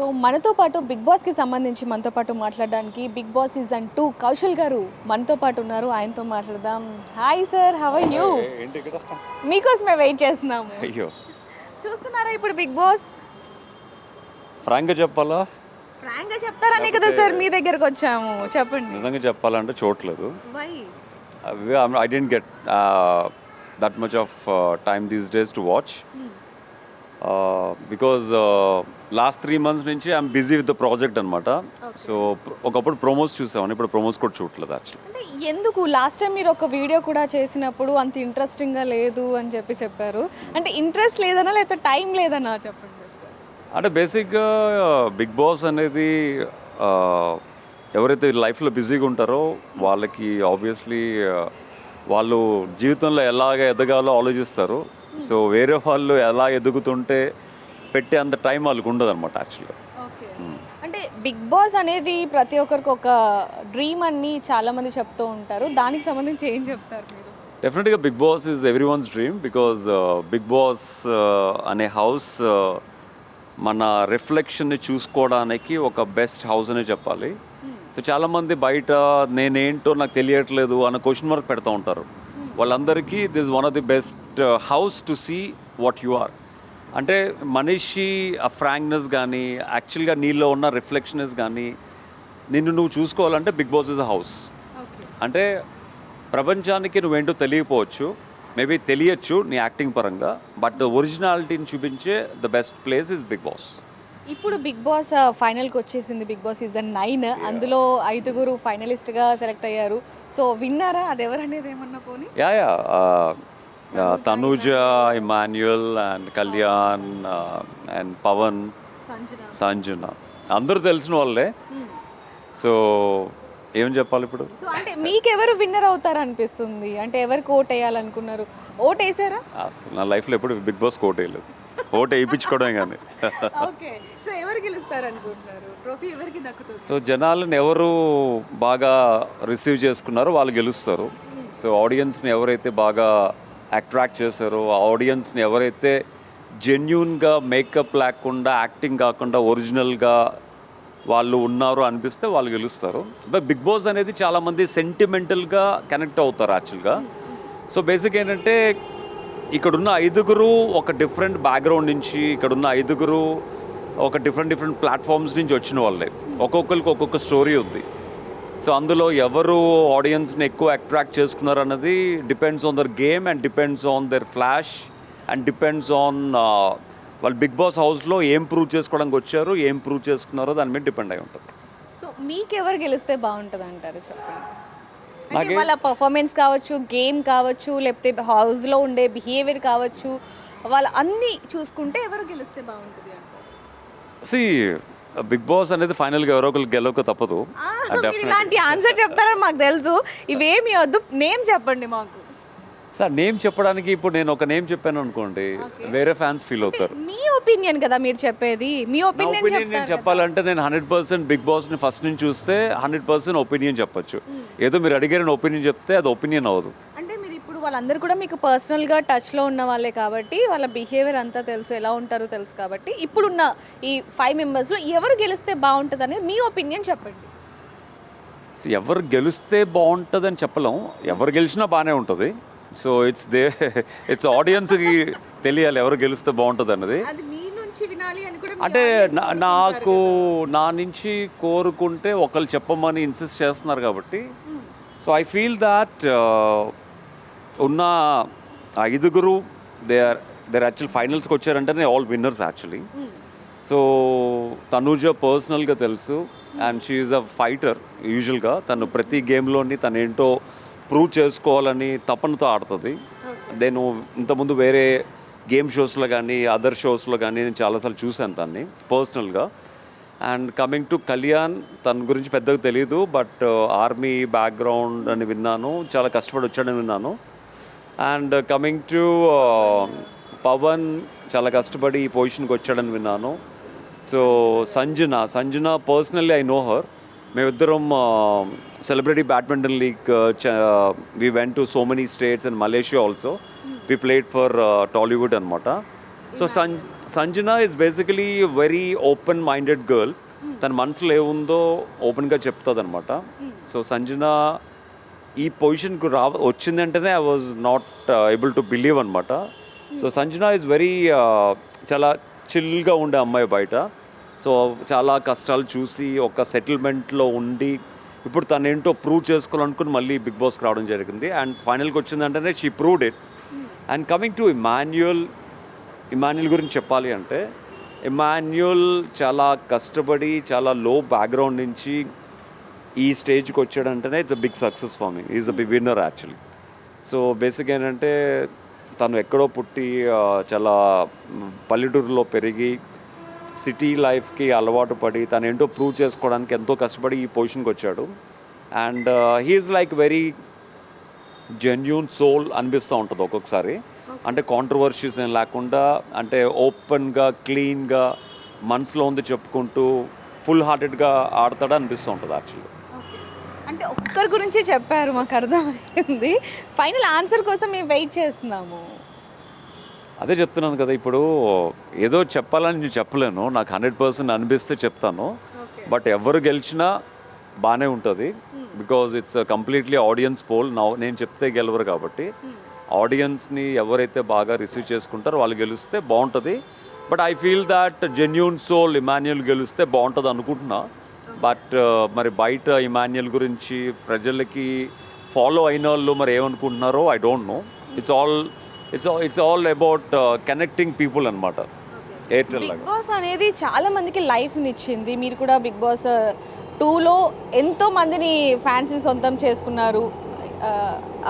So మనతో పాటు big బాస్కి సంబంధించి మనతో పాటు మాట్లాడడానికి బిగ్ బాస్ సీజన్ 2 కౌశల్ గారు మనతో పాటు ఉన్నారు. ఆయనతో మాట్లాడదాం. Hi sir, how are you? మీకోసమే వెయిట్ చేస్తున్నాము. అయ్యో, చూస్తున్నారా ఇప్పుడు బిగ్ బాస్? ఫ్రాంక్గా చెప్పాలా? ఫ్రాంక్గా చెప్తారనే కదా సార్ మీ దగ్గరకు వచ్చాము. చెప్పండి. నిజంగా చెప్పాలంటే చూడలేదు. Why? I didn't get that much of time these days to watch because last 3 months నుంచి I'm busy with the project అనమాట. సో ఒకప్పుడు ప్రోమోస్ చూసామని, ఇప్పుడు ప్రోమోస్ కూడా చూడలేదు యాక్చువల్లీ. అంటే ఎందుకు లాస్ట్ టైం మీరు ఒక వీడియో కూడా చేసినప్పుడు అంత ఇంట్రెస్టింగ్గా లేదు అని చెప్పారు. అంటే ఇంట్రెస్ట్ లేదనా లేకపోతే టైం లేదనా చెప్పండి. అంటే బేసిక్గా బిగ్ బాస్ అనేది ఎవరైతే లైఫ్లో బిజీగా ఉంటారో వాళ్ళకి ఆబ్వియస్లీ వాళ్ళు జీవితంలో ఎలాగ ఎదగాలో ఆలోచిస్తారు. సో వేరే వాళ్ళు ఎలా ఎదుగుతుంటే పెట్టే అంత టైం వాళ్ళకి ఉండదు అనమాట యాక్చువల్గా. అంటే బిగ్ బాస్ అనేది ప్రతి ఒక్కరికి ఒక డ్రీమ్ అని చాలామంది చెప్తూ ఉంటారు. దానికి సంబంధించి ఏం చెప్తారు మీరు? డెఫినెట్గా Bigg Boss is everyone's dream because Bigg Boss అనే హౌస్ మన రిఫ్లెక్షన్ని చూసుకోవడానికి ఒక బెస్ట్ హౌస్ అనే చెప్పాలి. సో చాలామంది బయట నేనేంటో నాకు తెలియట్లేదు అన్న క్వశ్చన్ మార్క్ పెడతా ఉంటారు. వాళ్ళందరికీ this one of the best house to see what you are. అంటే మనిషి ఆ ఫ్రాంక్నెస్ కానీ యాక్చువల్గా నీలో ఉన్న రిఫ్లెక్షనెస్ కానీ నిన్ను నువ్వు చూసుకోవాలంటే Bigg Boss is a house. అంటే ప్రపంచానికి నువ్వేంటో తెలియకపోవచ్చు, మేబీ తెలియచ్చు నీ యాక్టింగ్ పరంగా, బట్ ద ఒరిజినాలిటీని చూపించే the best place is Bigg Boss. ఇప్పుడు బిగ్ బాస్ ఫైనల్కి వచ్చేసింది. బిగ్ బాస్ సీజన్ 9. అందులో 5 ఫైనలిస్ట్గా సెలెక్ట్ అయ్యారు. సో విన్నారా? అది ఎవరనేది ఏమన్నా పోనీ? Yeah Tanuja, Emmanuel and Kalyan and Pavan, Sanjana అందరూ తెలిసిన వాళ్ళే. సో ఏం చెప్పాలి ఇప్పుడు? సో అంటే మీకెవరు విన్నర్ అవుతారు అనిపిస్తుంది? అంటే ఎవరికి ఓట్ వేయాలనుకున్నారు? ఓట్ వేసారా? అసలు నా లైఫ్లో ఎప్పుడు బిగ్ బాస్ ఓట్ వేయలేదు. ఓట్ వేయించుకోవడం కానీ. ఓకే, సో ఎవరు గెలుస్తారు అనుకుంటున్నారు? ట్రోఫీ ఎవరికి దక్కుతుంది? సో జనాలను ఎవరు బాగా రిసీవ్ చేసుకున్నారో వాళ్ళు గెలుస్తారు. సో ఆడియన్స్ని ఎవరైతే బాగా అట్రాక్ట్ చేశారో, ఆ ఆడియన్స్ని ఎవరైతే జెన్యూన్గా మేకప్ లేకుండా యాక్టింగ్ కాకుండా ఒరిజినల్గా వాళ్ళు ఉన్నారు అనిపిస్తే వాళ్ళు గెలుస్తారు. బట్ బిగ్ బాస్ అనేది చాలామంది సెంటిమెంటల్గా కనెక్ట్ అవుతారు యాక్చువల్గా. సో బేసిక్ ఏంటంటే ఇక్కడున్న 5 ఒక డిఫరెంట్ బ్యాక్గ్రౌండ్ నుంచి, ఇక్కడున్న 5 ఒక డిఫరెంట్ ప్లాట్ఫామ్స్ నుంచి వచ్చిన వాళ్ళే. ఒక్కొక్కరికి ఒక్కొక్క స్టోరీ ఉంది. సో అందులో ఎవరు ఆడియన్స్ని ఎక్కువ అట్రాక్ట్ చేసుకున్నారు అన్నది depends on their game and depends on their flash and depends on వాళ్ళు బిగ్ బాస్ హౌస్లో ఏం ప్రూవ్ చేసుకోవడానికి వచ్చారు, ఏం ప్రూవ్ చేసుకున్నారో దాని మీద డిపెండ్ అయి ఉంటుంది. సో మీకు ఎవరు గెలిస్తే బాగుంటుంది అంటారు చెప్పండి? అంటే వాళ్ళ పర్ఫార్మెన్స్ కావచ్చు, గేమ్ కావచ్చు, లేకపోతే హౌస్లో ఉండే బిహేవియర్ కావచ్చు, వాళ్ళ అన్నీ చూసుకుంటే ఎవరు గెలిస్తే బాగుంటుంది అంటారు? బిగ్ బాస్ అనేది ఫైనల్గా ఎవరో ఒకరు గెలవక తప్పదు. ఇలాంటి ఆన్సర్ చెప్తారని మాకు తెలుసు. ఇవేమి వద్దు, నేమ్ చెప్పండి మాకు. సార్ నేమ్ చెప్పడానికి ఇప్పుడు నేను ఒక నేమ్ చెప్పాను అనుకోండి, వేరే ఫ్యాన్స్ ఫీల్ అవుతారు. మీ ఒపీనియన్ కదా మీరు చెప్పేది. మీ ఒపీనియన్ నేను చెప్పాలంటే నేను 100% బిగ్ బాస్ని ఫస్ట్ నుంచి చూస్తే 100% ఒపీనియన్ చెప్పచ్చు. ఏదో మీరు అడిగారని ఒపీనియన్ చెప్తే అది ఒపీనియన్ అవ్వదు. అంటే మీరు ఇప్పుడు వాళ్ళందరూ కూడా మీకు పర్సనల్గా టచ్లో ఉన్న వాళ్ళే కాబట్టి వాళ్ళ బిహేవియర్ అంతా తెలుసు, ఎలా ఉంటారో తెలుసు కాబట్టి ఇప్పుడున్న ఈ 5 మెంబర్స్లో ఎవరు గెలిస్తే బాగుంటుంది అనేది మీ ఒపీనియన్ చెప్పండి. ఎవరు గెలిస్తే బాగుంటుంది అని చెప్పలేం. ఎవరు గెలిచినా బాగానే ఉంటుంది. సో ఇట్స్ ఆడియన్స్కి తెలియాలి ఎవరు గెలిస్తే బాగుంటుంది అన్నది. అంటే నాకు నా నుంచి కోరుకుంటే ఒకళ్ళు చెప్పమని ఇన్సిస్ట్ చేస్తున్నారు కాబట్టి, సో ఐ ఫీల్ దాట్ ఉన్న 5 దే ఆర్ యాక్చువల్ ఫైనల్స్కి వచ్చారంటేనే all winners actually. So Tanuja పర్సనల్గా తెలుసు and she is a fighter. యూజువల్గా తను ప్రతి గేమ్లోని తను ఏంటో ప్రూవ్ చేసుకోవాలని తపనతో ఆడుతుంది. నేను ఇంతకుముందు వేరే గేమ్ షోస్లో కానీ అదర్ షోస్లో కానీ నేను చాలాసార్లు చూశాను తన్ని పర్సనల్గా. అండ్ కమింగ్ టు కళ్యాణ్, తన గురించి పెద్దగా తెలియదు, బట్ ఆర్మీ బ్యాక్గ్రౌండ్ అని విన్నాను, చాలా కష్టపడి వచ్చాడని విన్నాను. అండ్ కమింగ్ టు పవన్, చాలా కష్టపడి ఈ పొజిషన్కి వచ్చాడని విన్నాను. So Sanjana personally I know her. మేమిద్దరం celebrity badminton league we went to so many states and Malaysia also. We played for Tollywood అనమాట. So Sanjana is basically very open minded girl. తన మనసులో ఏముందో ఓపెన్గా చెప్తుంది అనమాట. సో సంజన ఈ పొజిషన్కు వచ్చిందంటేనే I was not able to believe అనమాట. సో సంజన ఇస్ వెరీ చాలా చిల్గా ఉండే అమ్మాయి బయట. సో చాలా కష్టాలు చూసి ఒక సెటిల్మెంట్లో ఉండి ఇప్పుడు తను ఏంటో ప్రూవ్ చేసుకోవాలనుకుని మళ్ళీ బిగ్ బాస్కి రావడం జరిగింది. అండ్ ఫైనల్కి వచ్చిందంటేనే she proved it. And coming to Emmanuel గురించి చెప్పాలి అంటే ఇమాన్యుయల్ చాలా కష్టపడి చాలా లో బ్యాక్గ్రౌండ్ నుంచి ఈ స్టేజ్కి వచ్చాడంటేనే it's a big success for me. Is a big winner actually. So basic ఏంటంటే తను ఎక్కడో పుట్టి చాలా పల్లెటూరులో పెరిగి సిటీ లైఫ్కి అలవాటు పడి తను ఏంటో ప్రూవ్ చేసుకోవడానికి ఎంతో కష్టపడి ఈ పొజిషన్కి వచ్చాడు. And he's like very genuine soul అనిపిస్తూ ఉంటుంది ఒక్కొక్కసారి. అంటే కాంట్రవర్షీస్ ఏం లేకుండా అంటే ఓపెన్గా క్లీన్గా మనసులో ఉంది చెప్పుకుంటూ ఫుల్ హార్టెడ్గా ఆడతాడు అనిపిస్తూ ఉంటుంది యాక్చువల్లీ. అంటే ఒక్కరి గురించి చెప్పారు, మాకు అర్థమైంది. ఫైనల్ ఆన్సర్ కోసం మేము వెయిట్ చేస్తున్నాము. అదే చెప్తున్నాను కదా, ఇప్పుడు ఏదో చెప్పాలని నేను చెప్పలేను. నాకు 100% అనిపిస్తే చెప్తాను. బట్ ఎవరు గెలిచినా బాగానే ఉంటుంది. Because it's completely audience poll. నేను చెప్తే గెలవరు కాబట్టి ఆడియన్స్ని ఎవరైతే బాగా రిసీవ్ చేసుకుంటారో వాళ్ళు గెలిస్తే బాగుంటుంది. But I feel that genuine soul Emmanuel గెలిస్తే బాగుంటుంది అనుకుంటున్నా. బట్ మరి బయట ఇమాన్యుయల్ గురించి ప్రజలకి ఫాలో అయిన వాళ్ళు మరి ఏమనుకుంటున్నారో I don't know. It's all about connecting people అనమాట. ఎయిర్టెల్ బిగ్ బాస్ అనేది చాలా మందికి లైఫ్ని ఇచ్చింది. మీరు కూడా బిగ్ బాస్ 2లో ఎంతో మందిని ఫ్యాన్స్ని సొంతం చేసుకున్నారు.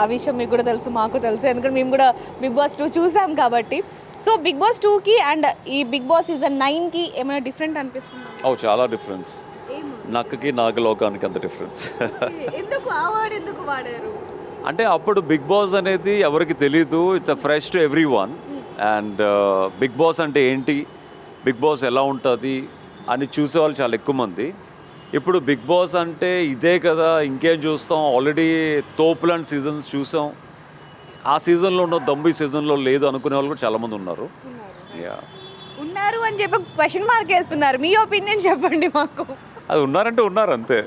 ఆ విషయం మీకు కూడా తెలుసు, మాకు తెలుసు, ఎందుకంటే మేము కూడా బిగ్ బాస్ 2 చూసాం కాబట్టి. సో బిగ్ బాస్ 2కి అండ్ ఈ బిగ్ బాస్ సీజన్ 9కి ఏమైనా డిఫరెంట్ అనిపిస్తుంది? చాలా డిఫరెన్స్. నక్కకి నాగలోకానికి అంత డిఫరెన్స్. ఎందుకు ఆ వర్డ్ ఎందుకు వాడారు? అంటే అప్పుడు బిగ్ బాస్ అనేది ఎవరికి తెలీదు. It's a fresh to everyone. And big boss అంటే ఏంటి, బిగ్ బాస్ ఎలా ఉంటుంది అని చూసేవాళ్ళు చాలా ఎక్కువ మంది. ఇప్పుడు బిగ్ బాస్ అంటే ఇదే కదా, ఇంకేం చూస్తాం, ఆల్రెడీ తోపులాంటి సీజన్స్ చూసాం, ఆ సీజన్లో ఉన్న దమ్ము ఈ సీజన్లో లేదు అనుకునే వాళ్ళు కూడా చాలామంది ఉన్నారు. ఉన్నారు అని చెప్పి క్వశ్చన్ మార్క్ వేస్తున్నారు. మీ ఒపీనియన్ చెప్పండి మాకు. అది ఉన్నారంటే ఉన్నారు అంతే.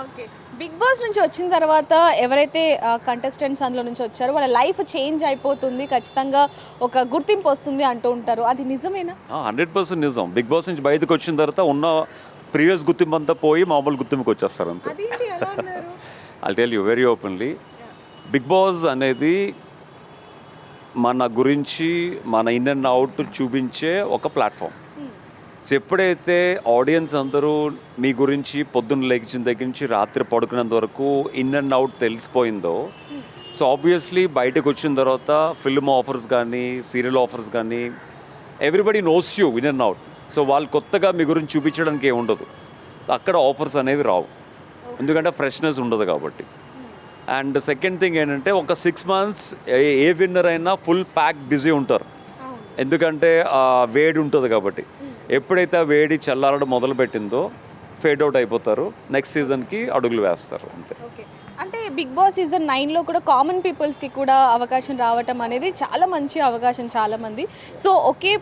ఓకే, బిగ్ బాస్ నుంచి వచ్చిన తర్వాత ఎవరైతే కంటెస్టెంట్స్ అందులో నుంచి వచ్చారో వాళ్ళ లైఫ్ చేంజ్ అయిపోతుంది, ఖచ్చితంగా ఒక గుర్తింపు వస్తుంది అంటూ ఉంటారు. అది నిజమేనా? 100% నిజం. బిగ్ బాస్ నుంచి బయటకు వచ్చిన తర్వాత ఉన్న ప్రీవియస్ గుర్తింపు అంతా పోయి మామూలు గుర్తింపుకి వచ్చేస్తారు అంతే. I'll tell you very openly, big boss అనేది మన గురించి మన ఇన్ అండ్ అవుట్ చూపించే ఒక ప్లాట్ఫామ్. సో ఎప్పుడైతే ఆడియన్స్ అందరూ మీ గురించి పొద్దున్న లేచిన దగ్గర నుంచి రాత్రి పడుకునేంత వరకు ఇన్ అండ్ అవుట్ తెలిసిపోయిందో, సో ఆబ్వియస్లీ బయటకు వచ్చిన తర్వాత ఫిల్మ్ ఆఫర్స్ కానీ సీరియల్ ఆఫర్స్ కానీ everybody knows you in and out. So వాళ్ళు కొత్తగా మీ గురించి చూపించడానికి ఏమి ఉండదు. సో అక్కడ ఆఫర్స్ అనేవి రావు, ఎందుకంటే ఫ్రెష్నెస్ ఉండదు కాబట్టి. అండ్ సెకండ్ థింగ్ ఏంటంటే ఒక 6 months ఏ విన్నర్ అయినా ఫుల్ ప్యాక్ బిజీ ఉంటారు, ఎందుకంటే వేడి ఉంటుంది కాబట్టి. ఎప్పుడైతే ఆ వేడి చల్లారడం మొదలుపెట్టిందో ఫేడ్ అవుట్ అయిపోతారు, నెక్స్ట్ సీజన్కి అడుగులు వేస్తారు అంతే. అంటే బిగ్ బాస్ సీజన్ 9లో కూడా కామన్ పీపుల్స్కి కూడా అవకాశం రావటం అనేది చాలా మంచి అవకాశం చాలామంది. సో ఒకే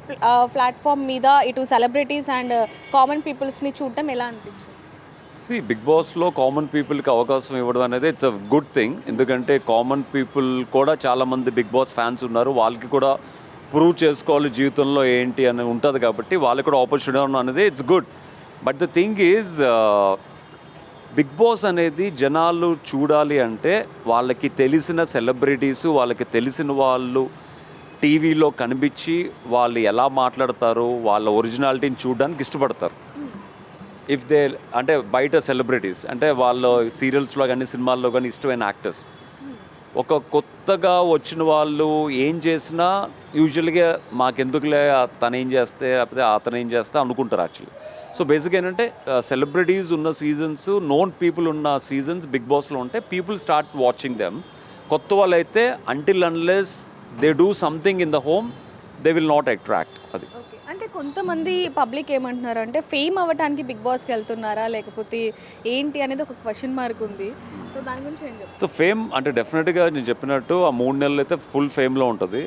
ప్లాట్ఫామ్ మీద ఇటు సెలబ్రిటీస్ అండ్ కామన్ పీపుల్స్ని చూడటం ఎలా అనిపించింది? బిగ్ బాస్లో కామన్ పీపుల్కి అవకాశం ఇవ్వడం అనేది ఇట్స్ అ గుడ్ థింగ్. ఎందుకంటే కామన్ పీపుల్ కూడా చాలామంది బిగ్ బాస్ ఫ్యాన్స్ ఉన్నారు, వాళ్ళకి కూడా ప్రూవ్ చేసుకోవాలి జీవితంలో ఏంటి అని ఉంటుంది కాబట్టి వాళ్ళకి కూడా ఆపర్చునిటీ అనేది it's good. But the thing is big boss అనేది జనాలు చూడాలి అంటే వాళ్ళకి తెలిసిన సెలబ్రిటీసు, వాళ్ళకి తెలిసిన వాళ్ళు టీవీలో కనిపించి వాళ్ళు ఎలా మాట్లాడతారు, వాళ్ళ ఒరిజినాలిటీని చూడడానికి ఇష్టపడతారు. ఇఫ్ దే అంటే బయట సెలబ్రిటీస్ అంటే వాళ్ళ సీరియల్స్లో కానీ సినిమాల్లో కానీ ఇష్టమైన యాక్టర్స్, ఒక కొత్తగా వచ్చిన వాళ్ళు ఏం చేసినా యూజువల్గా మాకెందుకులే తను ఏం చేస్తే లేకపోతే అతను ఏం చేస్తే అనుకుంటారు యాక్చువల్లీ. సో బేసిక్గా ఏంటంటే సెలబ్రిటీస్ ఉన్న సీజన్స్, నోన్ పీపుల్ ఉన్న సీజన్స్ బిగ్ బాస్లో ఉంటే పీపుల్ స్టార్ట్ వాచింగ్ దెమ్. కొత్త వాళ్ళు అయితే until unless they do something in the home they will not attract. అది అంటే కొంతమంది పబ్లిక్ ఏమంటున్నారు అంటే ఫేమ్ అవ్వడానికి బిగ్ బాస్కి వెళ్తున్నారా లేకపోతే ఏంటి అనేది ఒక క్వశ్చన్ మార్క్ ఉంది. సో దాని గురించి ఏం చెప్తారు? సో ఫేమ్ అంటే డెఫినెట్గా నేను చెప్పినట్టు ఆ 3 నెలలు అయితే ఫుల్ ఫేమ్లో ఉంటుంది.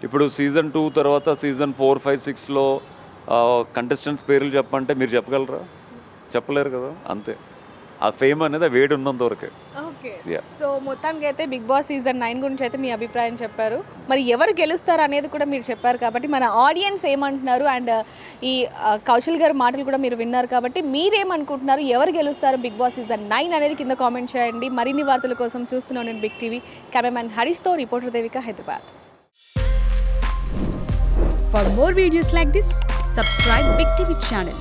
ఇప్పుడు సీజన్ 2 తర్వాత సీజన్ 4, 5, 6లో కంటెస్టెంట్స్ పేర్లు చెప్పంటే మీరు చెప్పగలరా? చెప్పలేరు కదా, అంతే. ఆ ఫేమ్ అనేది ఆ వేడి ఉన్నంత వరకే. ఓకే. Yeah. సో మొత్తానికి అయితే బిగ్ బాస్ సీజన్ 9 గురించి అయితే మీ అభిప్రాయం చెప్పారు. మరి ఎవరు గెలుస్తారు అనేది కూడా మీరు చెప్పారు కాబట్టి మన ఆడియన్స్ ఏమంటున్నారు అండ్ ఈ కౌశల్ గారి మాటలు కూడా మీరు విన్నారు కాబట్టి మీరేమనుకుంటున్నారు, ఎవరు గెలుస్తారు బిగ్ బాస్ సీజన్ 9 అనేది కింద కామెంట్ చేయండి. మరిన్ని వార్తల కోసం చూస్తున్నాను నేను బిగ్ టీవీ. కెమెరామెన్ హరీష్తో reporter Devika, Hyderabad. For more videos like this, subscribe Big TV channel.